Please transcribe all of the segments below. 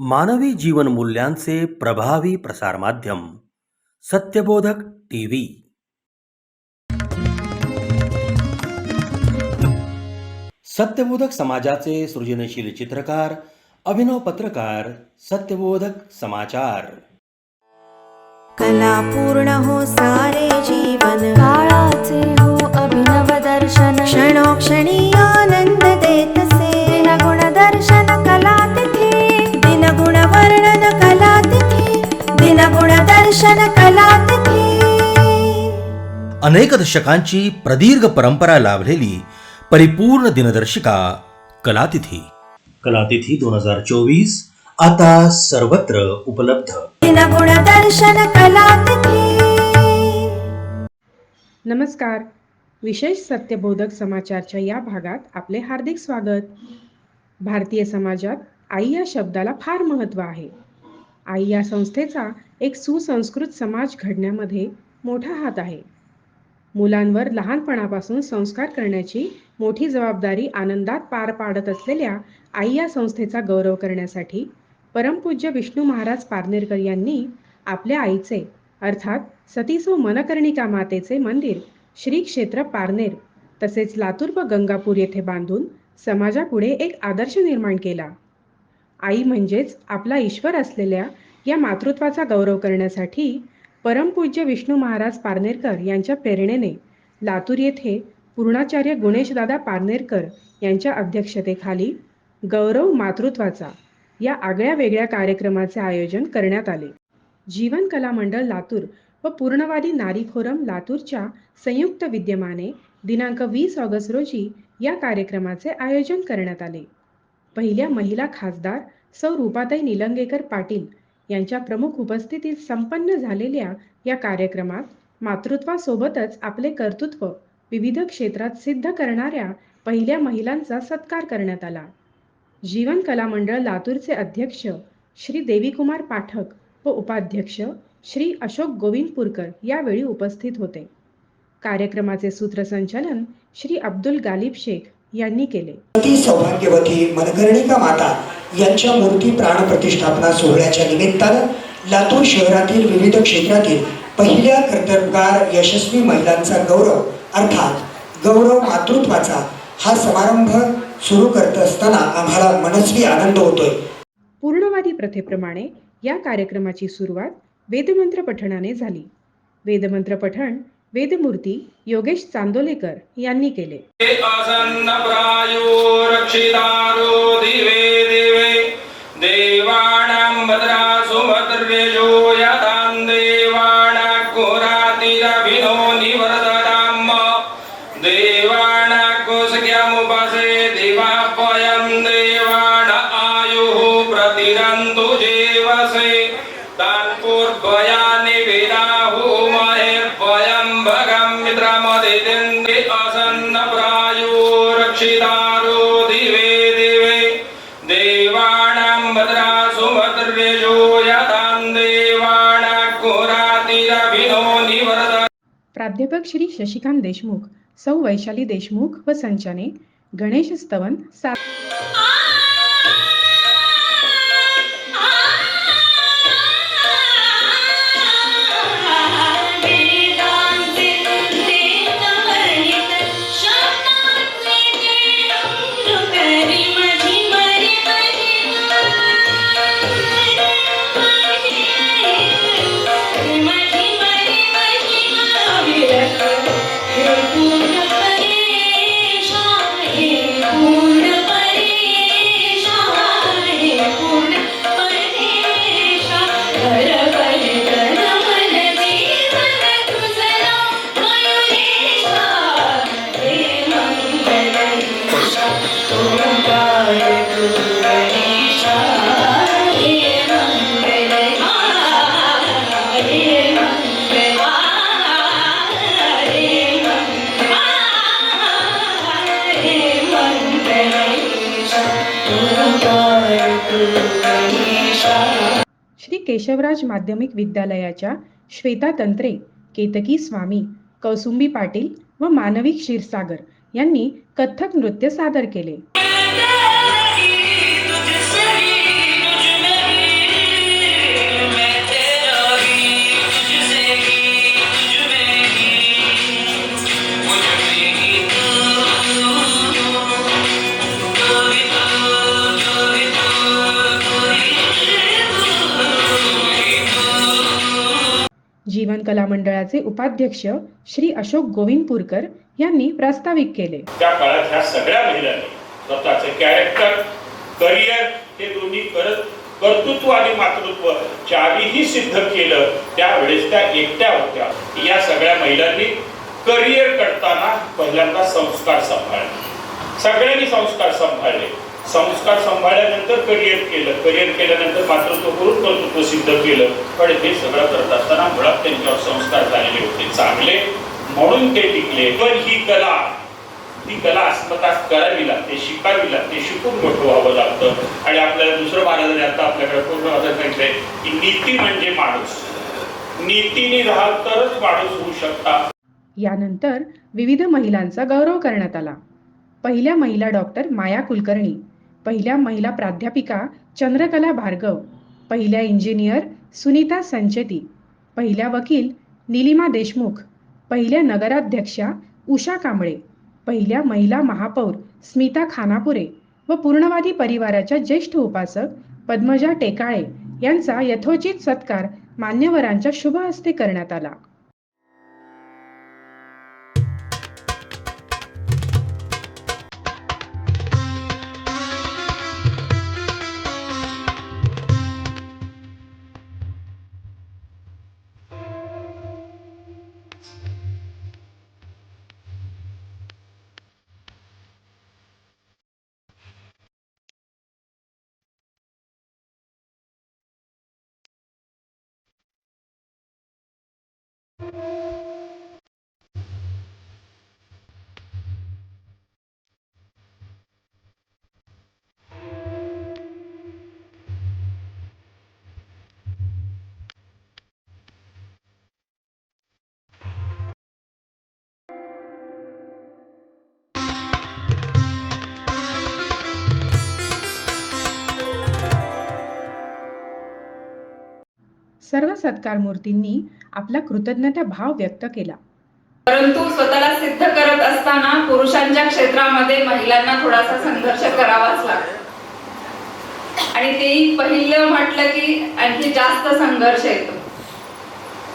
मानवी जीवन मूल्यांचे प्रभावी प्रसारमाध्यम सत्यबोधक टीव्ही. सत्यबोधक समाजाचे सृजनशील चित्रकार, अभिनव पत्रकार, सत्यबोधक समाचार. कला पूर्ण हो सारे जीवन, काळाचे हो अभिनव दर्शन, क्षणोक्षणी आनंद देतसे, दिनगुण दर्शन कला तिथे, दिनगुण वर्णन कला तिथे, दिनगुण दर्शन कला तिथे. अनेक दशकांची प्रदीर्घ परंपरा लाभलेली परिपूर्ण दिनदर्शिका कलातिथी. कलातिथी 2024 आता सर्वत्र उपलब्ध. दिनगुण दर्शन कला तिथे. नमस्कार. विशेष सत्यबोधक समाचारच्या या भागात आपले हार्दिक स्वागत. भारतीय समाजात आई या शब्दाला फार महत्त्व आहे. आई या संस्थेचा एक सुसंस्कृत समाज घडण्यामध्ये मोठा हात आहे. मुलांवर लहानपणापासून संस्कार करण्याची मोठी जबाबदारी आनंदात पार पाडत असलेल्या आई या संस्थेचा गौरव करण्यासाठी परमपूज्य विष्णू महाराज पारनेरकर यांनी आपल्या आईचे अर्थात सतीसो मनकर्णिका मातेचे मंदिर श्री क्षेत्र पारनेर तसेच लातूर व गंगापूर येथे बांधून समाजापुढे एक आदर्श निर्माण केला. आई म्हणजेच आपला ईश्वर असलेल्या या मातृत्वाचा गौरव करण्यासाठी परमपूज्य विष्णू महाराज पारनेरकर यांच्या प्रेरणेने लातूर येथे पूर्णाचार्य गुणेशदादा पारनेरकर यांच्या अध्यक्षतेखाली गौरव मातृत्वाचा या आगळ्या वेगळ्या कार्यक्रमाचे आयोजन करण्यात आले. जीवन कला मंडळ लातूर व पूर्णवादी नारी फोरम लातूरच्या संयुक्त विद्यमाने दिनांक 20 ऑगस्ट रोजी या कार्यक्रमाचे आयोजन करण्यात आले. पहिल्या महिला खासदार सौ रूपाताई निलंगेकर पाटील यांच्या प्रमुख उपस्थितीत संपन्न झालेल्या या कार्यक्रमात मातृत्वासोबतच आपले कर्तृत्व विविध क्षेत्रात सिद्ध करणाऱ्या पहिल्या महिलांचा सत्कार करण्यात आला. जीवन कला मंडळ लातूरचे अध्यक्ष श्री देवीकुमार पाठक व उपाध्यक्ष श्री अशोक गोविंदपूरकर यावेळी उपस्थित होते. कार्यक्रमाचे सूत्रसंचालन श्री अब्दुल गालिब शेख यांनी केले. ती सौभाग्यवती मनकर्णिका माता यांच्या मूर्ती प्राण प्रतिष्ठापना सोहळ्याच्या निमित्तानं लातूर शहरातील विविध क्षेत्रातील पहिल्या कर्तबगार यशस्वी महिलांचा गौरव अर्थात गौरव मातृत्वाचा हा समारंभ सुरू करत असताना आम्हाला मनस्वी आनंद होतोय. पूर्णवादी प्रथेप्रमाणे या कार्यक्रमाची सुरुवात वेदमंत्र पठणाने झाली. वेदमंत्र पठण वेदमूर्ती योगेश चांदोलेकर यांनी केले. देवानां भद्रासु भद्रजो यतां देवानां घोरातिरभिनो निवर्तताम् देवानां कुसक्यमुपसे दिवापयं देवान आयुः प्रतिरन्तु जेवसे तान्पूर्वयानि विदाहु महेर्भयं भगं मित्रमदितिन्दे असन्नप्रायो रक्षितारो दिवे दिवे देवानां भद्रासु भद्रजो यतां देवानां घोरातिरभिनो निवर्तताम्. प्राध्यापक श्री शशिकांत देशमुख, सौ वैशाली देशमुख व संचाने गणेश स्तवन श्री केशवराज माध्यमिक विद्यालयाच्या श्वेता तंत्रे, केतकी स्वामी, कौसुंबी पाटील व मानवी क्षीरसागर यांनी कथ्थक नृत्य सादर केले. जीवन कला मंडळाचे उपाध्यक्ष श्री अशोक गोविंदपूरकर यांनी प्रास्ताविक केले. त्या काळात ह्या सगळ्या महिलांनी स्वतःचे कॅरेक्टर, करिअर हे दोन्ही करत कर्तृत्व आणि मातृत्व चारीही सिद्ध केलं. त्यावेळेस त्या एकट्या होत्या. या सगळ्या महिलांनी करिअर करताना पहिल्यांदा संस्कार सांभाळले. सगळ्यांनी संस्कार सांभाळले. संस्कार सांभाळल्यानंतर करिअर केलं. करिअर केल्यानंतर मातृत्व करून कर्तृत्व सिद्ध केलं. पण हे सगळं करत असताना मुळात त्यांच्यावर संस्कार झालेले होते चांगले, म्हणून ते टिकले. पण ही कला, ती कला आत्मसात करावी लागते, शिकावी लागते, शिकून मोठं व्हावं लागतं. आणि आपल्याला दुसरं महाराजांनी आता आपल्याकडे पूर्ण असं सांगितलंय की नीती म्हणजे माणूस. नीतीने राहाल तरच माणूस होऊ शकता. यानंतर विविध महिलांचा गौरव करण्यात आला. पहिल्या महिला डॉक्टर माया कुलकर्णी, पहिल्या महिला प्राध्यापिका चंद्रकला भार्गव, पहिल्या इंजिनियर सुनीता संचेती, पहिल्या वकील निलिमा देशमुख, पहिल्या नगराध्यक्षा उषा कांबळे, पहिल्या महिला महापौर स्मिता खानापुरे व पूर्णवादी परिवाराच्या ज्येष्ठ उपासक पद्मजा टेकाळे यांचा यथोचित सत्कार मान्यवरांच्या शुभ हस्ते करण्यात आला. सर्व सत्कार मूर्तींनी आपला कृतज्ञता भाव व्यक्त केला. परंतु स्वतःला सिद्ध करत असताना पुरुषांच्या क्षेत्रामध्ये महिलांना थोडासा संघर्ष करावाच लागतो. आणि तेही पहिलं म्हटलं की आणखी जास्त संघर्ष येतो.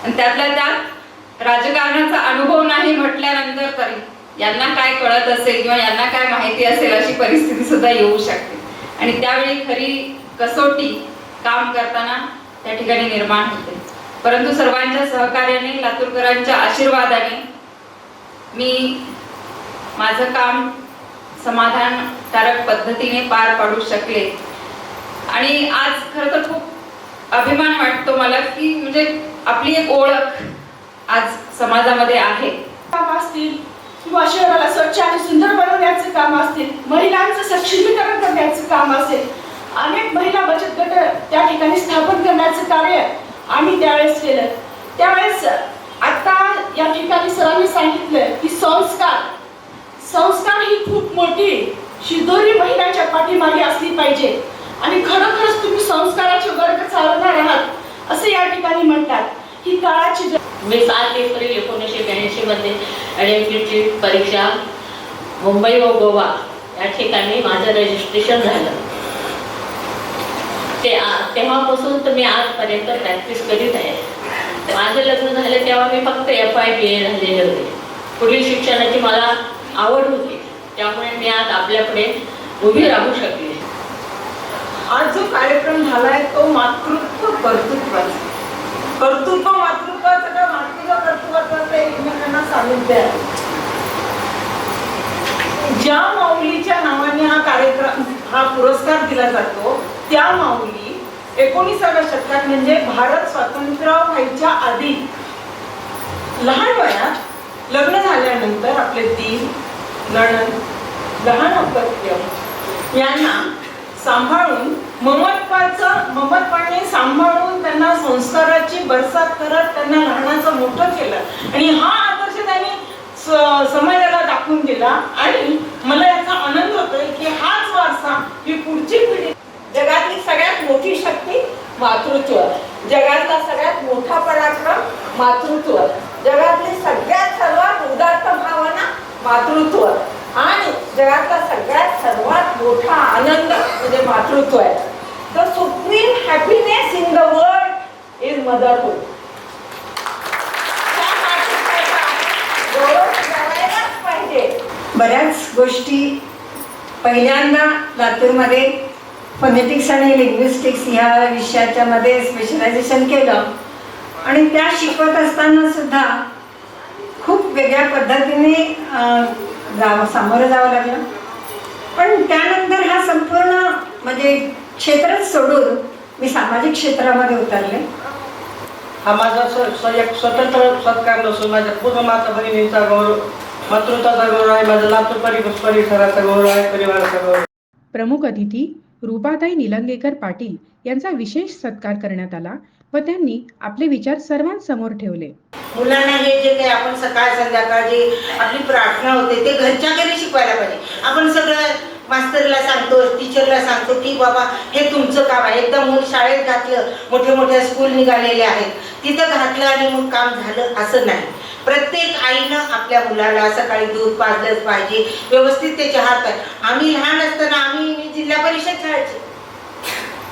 आणि त्यातल्या त्यात राजकारणाचा अनुभव नाही म्हटल्यानंतर तरी यांना काय कळत असेल किंवा यांना काय माहिती असेल अशी परिस्थिती सुद्धा येऊ शकते. आणि त्यावेळी खरी कसोटी काम करताना त्या ठिकाणी निर्माण होते. परंतु सर्वांच्या सहकार्याने, लातूरकरांच्या आशीर्वादाने मी माझं काम समाधानकारक पद्धतीने पार पाडू शकले. आणि आज खरं तर खूप अभिमान वाटतो मला की म्हणजे आपली एक ओळख आज समाजामध्ये आहे. काम असतील किंवा शहराला स्वच्छ आणि सुंदर बनवण्याचं काम असतील, महिलांचं सक्षमीकरण करण्याचं काम असेल, अनेक महिला बचत गट त्या ठिकाणी स्थापन करण्याचं कार्य आम्ही त्यावेळेस केलं. त्यावेळेस आता या ठिकाणी सरांनी सांगितलं की संस्कार ही खूप मोठी शिदोरी महिलांच्या पाठीमागे असली पाहिजे. आणि खरोखरच तुम्ही संस्काराचे वर्ग चालवणार आहात असं या ठिकाणी म्हणतात. ही काळाची मी 7 एप्रिल 1982 मध्ये ॲडमिटची परीक्षा मुंबई व गोवा या ठिकाणी माझं रजिस्ट्रेशन झालं. तेव्हापासून तर मी आजपर्यंत प्रॅक्टिस करीत आहे. माझं लग्न झालं तेव्हा मी फक्त FI BA झालेले होते. पुढील शिक्षणाची मला आवड होती, त्यामुळे मी आज आपल्यापुढे उभी राहू शकले. आज जो कार्यक्रम झालाय तो मातृत्व कर्तृत्वाचा, कर्तृत्व मातृत्वाचं का मातृत्व कर्तृत्वाचं एकमेकांना सामिप्य आहे. ज्या माऊलीच्या नावाने हा कार्यक्रम, हा पुरस्कार दिला जातो, त्या माऊली 19व्या शतकात म्हणजे भारत स्वतंत्र व्हायच्या आधी लहान वयात लग्न झाल्यानंतर आपले दीर, नणंद, लहान अपत्य यांना सांभाळून ममत्वाने सांभाळून त्यांना संस्काराची बरसात करत त्यांना लहानाचं मोठं केलं. आणि हा आदर्श त्यांनी समाजाला दाखवून दिला. आणि मला याचा आनंद होतोय की हाच वारसा ही पुढची पिढी. जगातली सगळ्यात मोठी शक्ती मातृत्व, जगातला सगळ्यात मोठा पराक्रम मातृत्व, जगातली सगळ्यात सर्वात उदात्त भावना मातृत्व, आणि जगातला सर्वात मोठा आनंद म्हणजे मातृत्व आहे. The supreme happiness in the world is motherhood. बऱ्याच गोष्टी पहिल्यांदा लातूरमध्ये फोनेटिक्स आणि लिंग्विस्टिक्स ह्या विषयाच्या मध्ये स्पेशलायझेशन केलं आणि त्या शिकवत असताना सुद्धा खूप वेगळ्या पद्धतीने सामोरं जावं लागलं. पण त्यानंतर हा संपूर्ण म्हणजे क्षेत्रच सोडून मी सामाजिक क्षेत्रामध्ये उतरले. हा माझा एक स्वतंत्र सत्कार नसून माझ्या पूर्ण माता बहिणींचा गौरव, मातृत्वाचा गौरव आहे, माझ्या लातूर परिसराचा गौरव आहे, परिवाराचा गौरव. प्रमुख अतिथी रूपाताई निलंगेकर पाटील यांचा विशेष सत्कार करण्यात आला व त्यांनी आपले विचार सर्वांसमोर ठेवले. मुलांना हे जे काही आपण सकाळ संध्याकाळ जे आपली प्रार्थना होते ते घरच्या घरी शिकवायला पाहिजे. आपण सगळं मास्तरला सांगतो, टीचरला सांगतो की बाबा हे तुमचं काम आहे. एकदा मूल शाळेत घातलं, मोठे मोठ्या स्कूल निघालेले आहेत, तिथं घातलं आणि मग काम झालं असं नाही. प्रत्येक आईनं आपल्या मुलाला सकाळी दूध पाजलंच पाहिजे, व्यवस्थित त्याचे हात आहे. आम्ही लहान असताना आम्ही जिल्हा परिषद शाळेचे,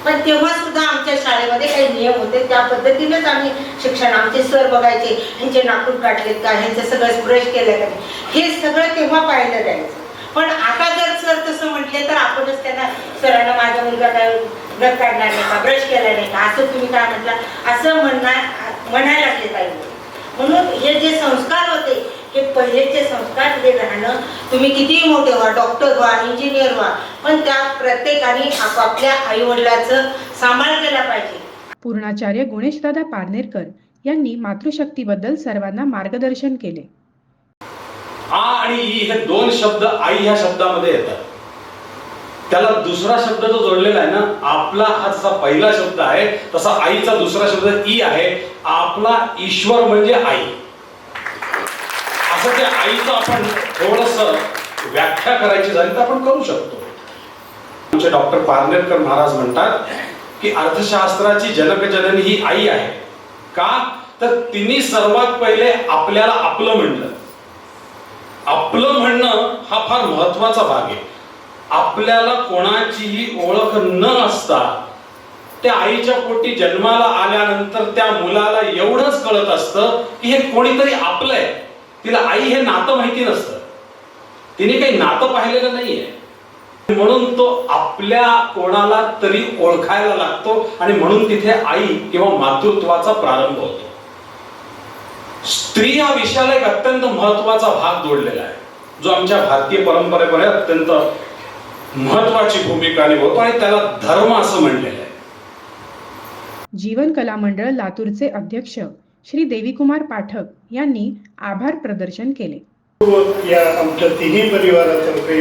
पण तेव्हा सुद्धा आमच्या शाळेमध्ये काही नियम होते, त्या पद्धतीनेच आम्ही शिक्षण, आमचे सर बघायचे ह्यांचे नाखून काढलेत का, ह्यांचं सगळं ब्रश केलं का, हे सगळं तेव्हा पाहिलं जायचं. पण आता जर सर तसं म्हटले तर आपणच त्यांना, सरांना माझा मुलगा काय नख काढणार नाही का, ब्रश केला नाही का, असं तुम्ही काय म्हटलं असं म्हणायला लागले काही. म्हणून हे जे संस्कार होते हे पहिलेचे संस्कार जे राहणं, तुम्ही कितीही मोठे व्हा, डॉक्टर व्हा, इंजिनियर व्हा, पण त्या प्रत्येकाने आपापल्या आईवडिलाचं सांभाळ केला पाहिजे. पूर्णाचार्य गुणेशदादा पारनेरकर यांनी मातृशक्तीबद्दल सर्वांना मार्गदर्शन केले. आ आणि ई हे दोन शब्द आई ह्या शब्दामध्ये येतात. त्याला दुसरा शब्द जो जोडलेला आहे ना, आपला हा जसा पहिला शब्द आहे तसा आईचा दुसरा शब्द ई आहे. आपला ईश्वर म्हणजे आई, असं त्या आईचं आपण थोडस व्याख्या करायची झाली तर आपण करू शकतो. आमचे डॉक्टर पारनेरकर महाराज म्हणतात की अर्थशास्त्राची जनकजननी ही आई आहे. का तर तिने सर्वात पहिले आपल्याला आपलं म्हणलं. आपलं म्हणणं हा फार महत्वाचा भाग आहे. आपल्याला कोणाचीही ओळख न असता त्या आईच्या पोटी जन्माला आल्यानंतर त्या मुलाला एवढंच कळत असतं की हे कोणीतरी आपलं आहे. तिला आई हे नातं माहिती नसतं, तिने काही नातं पाहिलेलं नाहीये, म्हणून तो आपल्या कोणाला तरी ओळखायला लागतो आणि म्हणून तिथे आई किंवा मातृत्वाचा प्रारंभ होतो. स्त्री या विषयाला एक अत्यंत महत्वाचा भाग जोडलेला आहे, जो आमच्या भारतीय परंपरेमध्ये अत्यंत महत्वाची भूमिका निभावतो आणि त्याला धर्म असं म्हणलेलं आहे. जीवन कला मंडळ लातूरचे अध्यक्ष श्री देवीकुमार पाठक यांनी आभार प्रदर्शन केले. या आमच्या तिन्ही परिवारातर्फे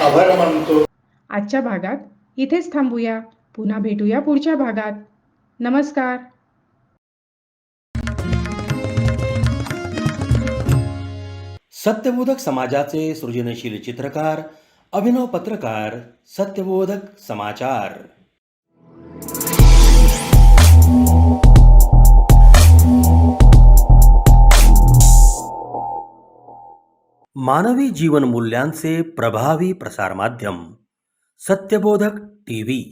आभार मानतो. आजच्या भागात इथेच थांबूया. पुन्हा भेटूया पुढच्या भागात. नमस्कार. सत्यबोधक समाजाचे सृजनशील चित्रकार, अभिनव पत्रकार, सत्यबोधक समाचार. मानवी जीवन मूल्यांचे प्रभावी प्रसार माध्यम, सत्यबोधक टीव्ही.